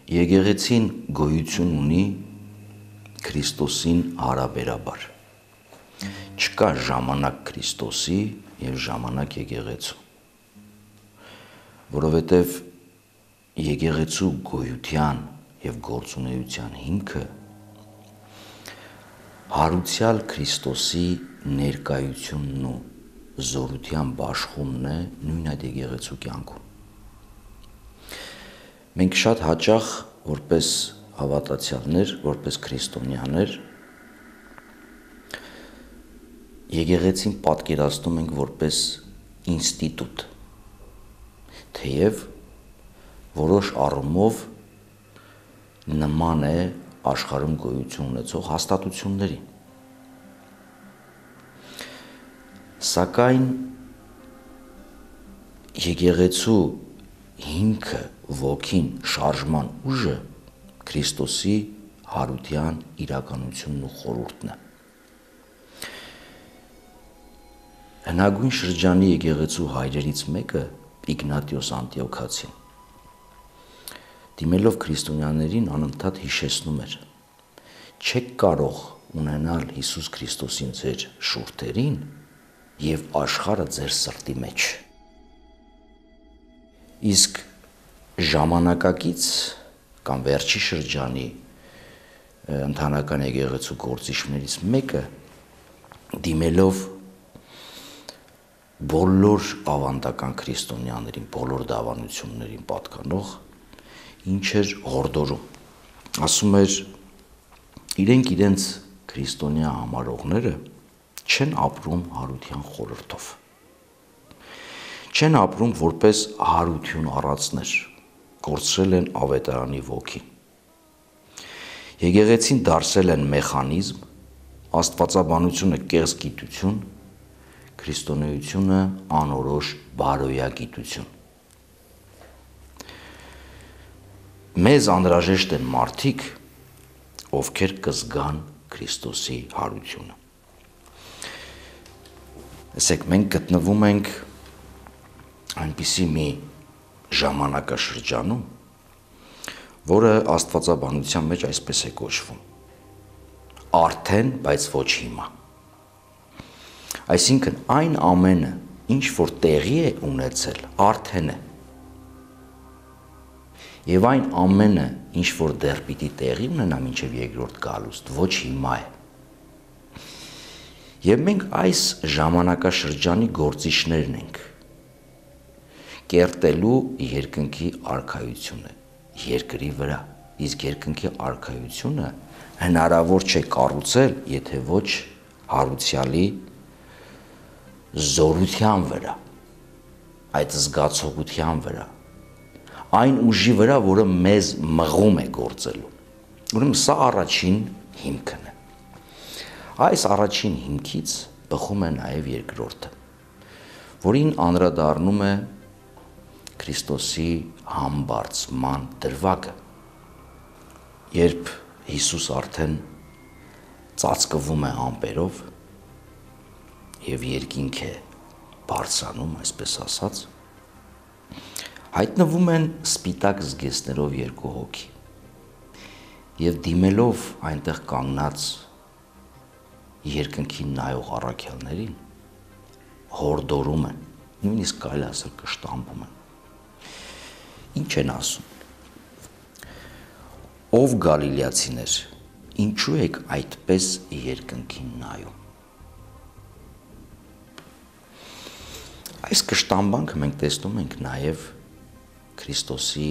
Եկեղեցին գոյություն ունի Քրիստոսին հարաբերաբար։ Չկա ժամանակ Քրիստոսի և ժամանակ եկեղեցու, որովհետև եկեղեցու գոյության և գործունեության հիմքը հարուցյալ Քրիստոսի ներկայությունն ու զորության բաշխումն է նույն այդ եկեղեցու կյանքում։ Մենք շատ հաճախ որպես հավատացյալներ, որպես քրիստոնյաներ եկեղեցին պատկերացնում ենք որպես ինստիտուտ, թեև որոշ առումով նման է աշխարհում գոյություն ունեցող հաստատություններին։ Սակայն եկեղեցու հիմքը, ոգին, շարժման ուժը Քրիստոսի հարության իրականությունն ու խորհուրդն է։ Հնագույն շրջանի եկեղեցու հայրերից մեկը Իգնատիոս Անտիոքացին, դիմելով քրիստոնյաներին անընդհատ հիշեցնում էր. չեք կարող ունենալ Հիսուս Քրիստոսին ձեր շուրթերին և աշխարհը ձեր սրտի մեջ։ Իսկ ժամանակակից կամ վերջի շրջանի ընդհանրական եկեղեցու գործիչներից մեկը, դիմելով բոլոր ավանդական քրիստոնյաներին, բոլոր դավանություններին պատկանող, ինչ էր հորդորում, ասում էր, իրենք իրենց քրիստոնյա համարողները չեն ապրում հարության խորհրդով, չեն ապրում որպես հարություն առածներ, կորցրել են ավետարանի ոգին։ Եկեղեցին դարձել են մեխանիզմ, աստվածաբանությունը կեղծ գիտություն, քրիստոնեությունը անորոշ բարոյագիտություն։ Մեզ անհրաժեշտ են մարդիկ, ովքեր կզգան Քրիստոսի հարությունը։ Տեսեք, մենք գտնվում ենք այնպիսի մի ժամանակաշրջանում, որը աստվածաբանության մեջ այսպես է կոչվում. արդեն, բայց ոչ հիմա։ Այսինքն այն ամենը, ինչ որ տեղի է ունեցել, արդեն է։ Եվ այն ամենը, ինչ որ դեռ պիտի տեղի ունենա մինչև երկրորդ գալուստ, ոչ հիմա է։ Եվ մենք այս ժամանակաշրջանի գործիչներն ենք, կերտելու երկնքի արքայությունը երկրի վրա, իսկ երկնքի արքայությունը հնարավոր չէ կառուցել, եթե ոչ հարուցյալի զորության վրա, այդ զգացողության վրա, այն ուժի վրա, որը մեզ մղում է գործելու։ Ուրեմն սա առաջին հիմքն է։ Այս առաջին հիմքից բխում է նաև երկրորդը, որին անդրադառնում է Քրիստոսի համբարձման դրվագը, երբ Հիսուս արդեն ծածկվում է ամպերով և երկինք է բարձրանում, այսպես ասած, հայտնվում են սպիտակ զգեստներով երկու հոգի և դիմելով այնտեղ կանգնած երկնքին նայող առաքյալներին հորդորում են, նույնիսկ կարելի ասել կշտամբում են։ Ինչ են ասում. Ով գալիլեացիներ, ինչու եք այդպես երկնքին նայում։ Այս կշտամբանքը մենք տեսնում ենք նաև Քրիստոսի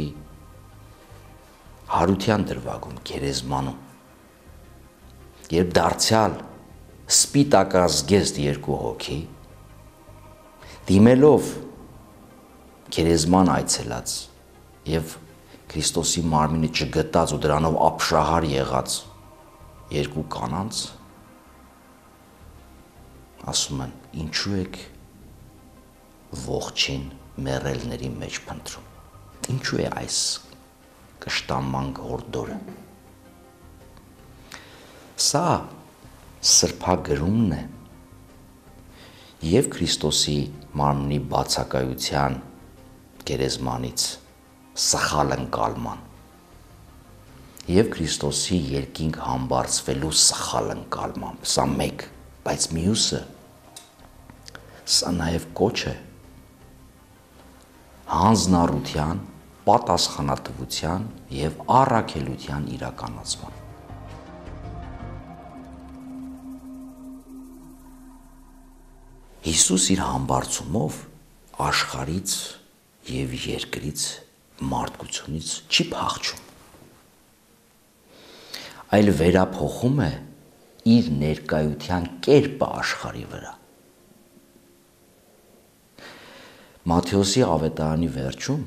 հարության դրվագում, գերեզմանում, երբ դարձյալ սպիտակազգեստ երկու հոգի, դիմելով գերեզման այցելած և Քրիստոսի մարմինը չգտած ու դրանով ապշահար եղած երկու կանանց, ասում են, ինչու եք ողջին մեռելների մեջ փնտրում, ինչու է այս կշտամբան հորդորը։ Սա սրբագրումն է և Քրիստոսի մարմնի բացակայության գերեզմանից սխալ ընկալման եւ Քրիստոսի երկինք համբարձվելու սխալ ընկալմամբ։ Սա մեկ, բայց մյուսը սա նաեւ կոչ է հանձնառության, պատասխանատվության եւ առաքելության իրականացման։ Հիսուս իր համբարձումով աշխարհից եւ երկրից մարդկությունից չի փախչում, այլ վերափոխում է իր ներկայության կերպը աշխարհի վրա։ Մատթեոսի ավետարանի վերջում,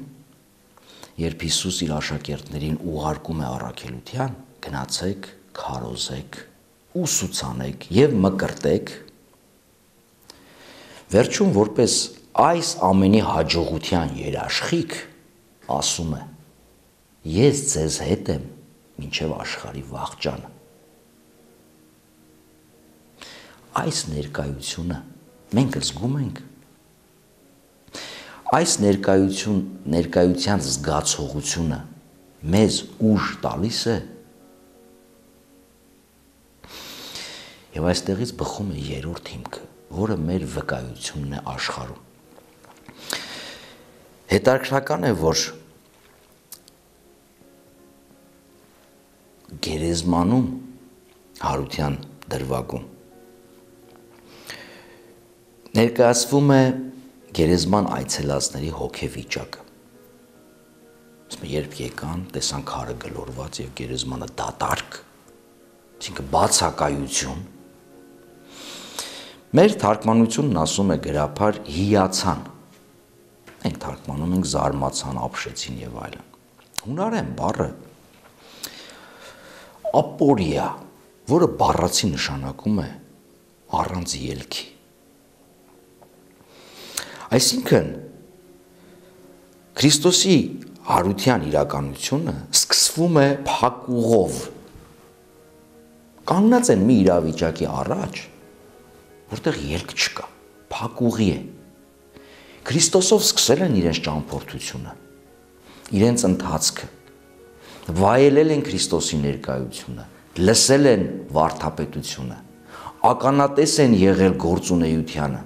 երբ Հիսուս իր աշակերտներին ուղարկում է առաքելության, գնացեք, քարոզեք, ուսուցանեք եւ մկրտեք, վերջում որպես այս ամենի հաջողության երաշխիք ասում է. ես ձեզ հետ եմ մինչև աշխարհի վախճանը։ Այս ներկայությունը մենք զգում ենք։ Այս ներկայության զգացողությունը մեզ ուժ տալիս է։ Եվ այստեղից բխում է երրորդ հիմքը, որը մեր վկայությունն է աշխարհում։ Հետաքրքրական է, որ գերեզմանում հարության դրվագում ներկայացվում է գերեզման այցելածների հոգեվիճակը։ Երբ եկան, տեսան քարը գլորված եւ գերեզմանը դատարկ, այսինքն բացակայություն։ Մեր թարգմանությունն ասում է գրաբար հիացան։ Մենք թարգմանում ենք զարմացան, ապշեցին եւ այլն։ Հունարեն բառը ապորիա, որը բառացի նշանակում է առանց ելքի։ Այսինքն Քրիստոսի հարության իրականությունը սկսվում է փակուղով։ Կանգնած են մի իրավիճակի առաջ, որտեղ ելք չկա, փակուղի է։ Քրիստոսով սկսել են իրենց ճամփորդությունը, իրենց ընթացքը, վայելել են Քրիստոսի ներկայությունը, լսել են վարդապետությունը, ականատես են եղել գործունեությանը։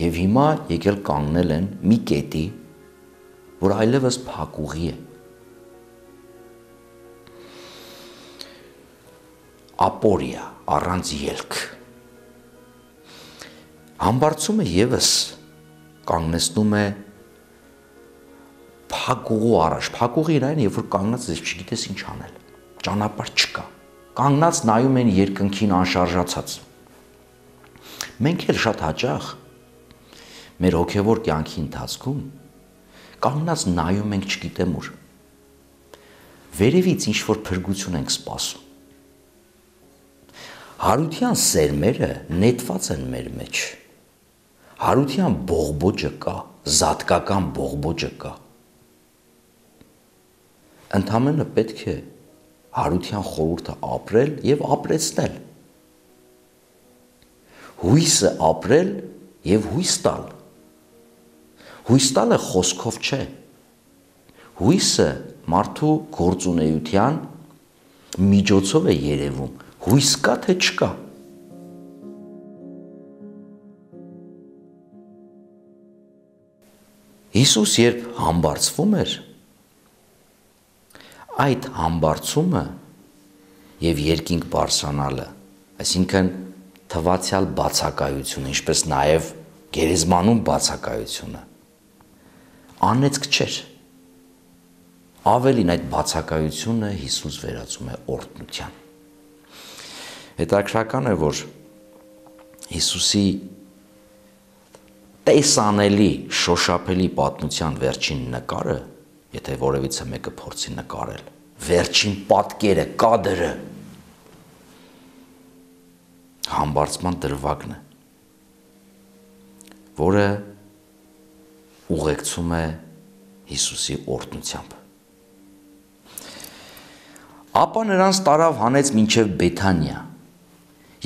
Եվ հիմա եկել կանգնել են մի կետի, որ այլևս փակուղի է։ Ապորիա, առանց ելք։ Համբարձումը եւս կանգնեցնում է փակուղու առաջ։ Փակուղին այն, երբ որ կանգնած ես չգիտես ինչ անել, ճանապարհ չկա։ Կանգնած նայում են երկնքին անշարժացած։ Մենք էլ շատ հաճախ մեր հոգևոր կյանքի ընթացքում կանգնած նայում ենք չգիտեմ ուր։ Վերևից ինչ-որ փրկություն ենք սպասում։ Հարության սերմերը նետված են մեր մեջ։ Հարության բողբոջը կա, զատկական բողբոջը կա։ Ընդամենը պետք է հարության խորհուրդը ապրել եւ ապրեցնել։ Հույսը ապրել եւ հույս տալ։ Հույս տալը խոսքով չէ։ Հույսը մարդու գործունեության միջոցով է երևում։ Հույս կա թե չկա։ Հիսուս երբ համբարձվում էր, այդ համբարձումը եւ երկինք բարձրանալը, այսինքն թվացյալ բացակայությունը, ինչպես նաեւ գերեզմանում բացակայությունը, անեծք չէր։ Ավելին այդ բացակայությունը Հիսուս վերածում է օրհնության։ Հետաքրքրական է, որ Հիսուսի տեսանելի, շոշափելի պատմության վերջին նկարը, եթե որևիցե մեկը փորձի նկարել, վերջին պատկերը, կադրը համբարձման դրվագն է, որը ուղեկցում է Հիսուսի օրհնությամբ։ Ապա նրանց տարավ հանեց մինչև Բեթանիա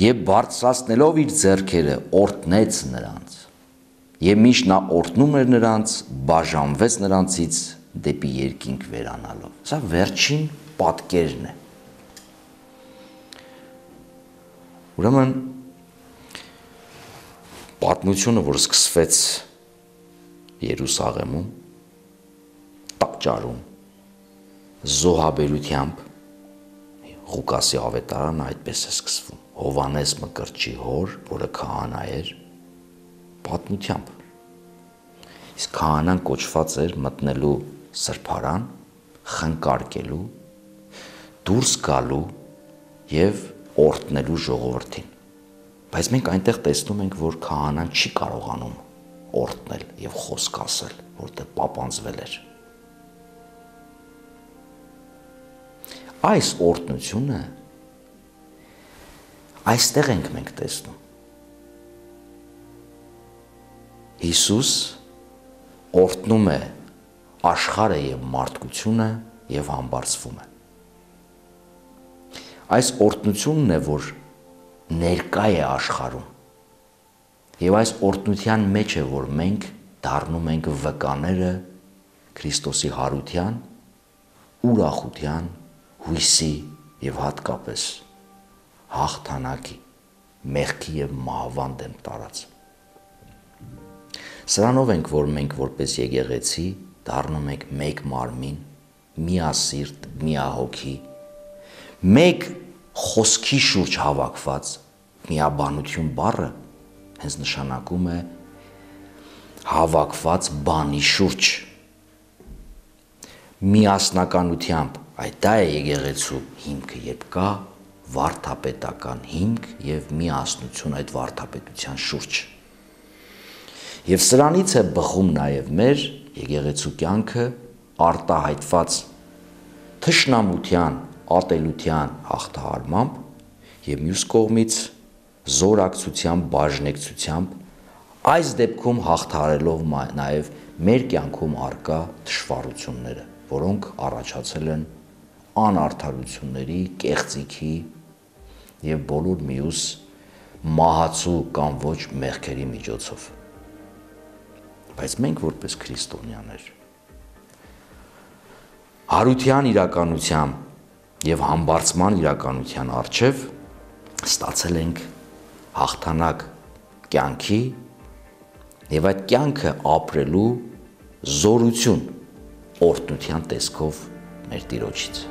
եւ բարձրացնելով իր ձեռքերը օրհնեց նրանց։ Եվ միշտ նա օրհնում էր նրանց, բաժանվեց նրանցից, դեպի երկինք վերանալով։ Սա վերջին պատկերն է։ Ուրեմն պատմությունը, որ սկսվեց Երուսաղեմում, տաճարում, զոհաբերությամբ, Ղուկասի ավետարանը այդպես է սկսվում, Հովանես Մկրտչի հոր, որը քահանա էր, պատմությամբ։ Իսկ քահանան կոչված էր մտնելու սրբարան, խնկարկելու, դուրս գալու և օրհնելու ժողովրդին։ Բայց մենք այնտեղ տեսնում ենք, որ քահանան չի կարողանում օրհնել և խոսք ասել, որտեղ պապանձվել էր։ Այս օրհնությունը այստեղ ենք մենք տեսնում։ Հիսուս օրհնում է աշխարհը և մարդկությունը և համբարձվում է։ Այս օրհնությունն է, որ ներկա է աշխարհում։ Եվ այս օրհնության մեջ է, որ մենք դառնում ենք վկաները Քրիստոսի հարության, ուրախության, հույսի և հատկապես հաղթանակի, մեղքի և մահվան դեմ տարած։ Սրանով ենք, որ մենք որպես եկեղեցի դառնում ենք մեկ մարմին, միասիրտ, միահոգի, մեկ խոսքի շուրջ հավաքված, միաբանություն բառը հենց նշանակում է հավաքված բանի շուրջ, միասնականությամբ, այդ դա է եկեղեցու հիմքը, երբ կա վարդապետական հիմք և միասնություն այդ վարդապետության շուրջ։ Եվ սրանից է բխում նաև մեր եկեղեցու կյանքը արտահայտված թշնամության, ատելության հաղթահարմամբ և մյուս կողմից զորակցությամբ, բաժնեկցությամբ, այս դեպքում հաղթահարելով նաև մեր կյանքում առկա թշվառությունները, որոնք առաջացել են անարդարությունների, կեղծիքի և բոլոր մյուս մահացու կամ ոչ մեղքերի միջոցով։ Բայց մենք որպես քրիստոնյաներ հարության իրականության և համբարձման իրականության առջև ստացել ենք հաղթանակ կյանքի և այդ կյանքը ապրելու զորություն օրհնության տեսքով մեր Տիրոջից։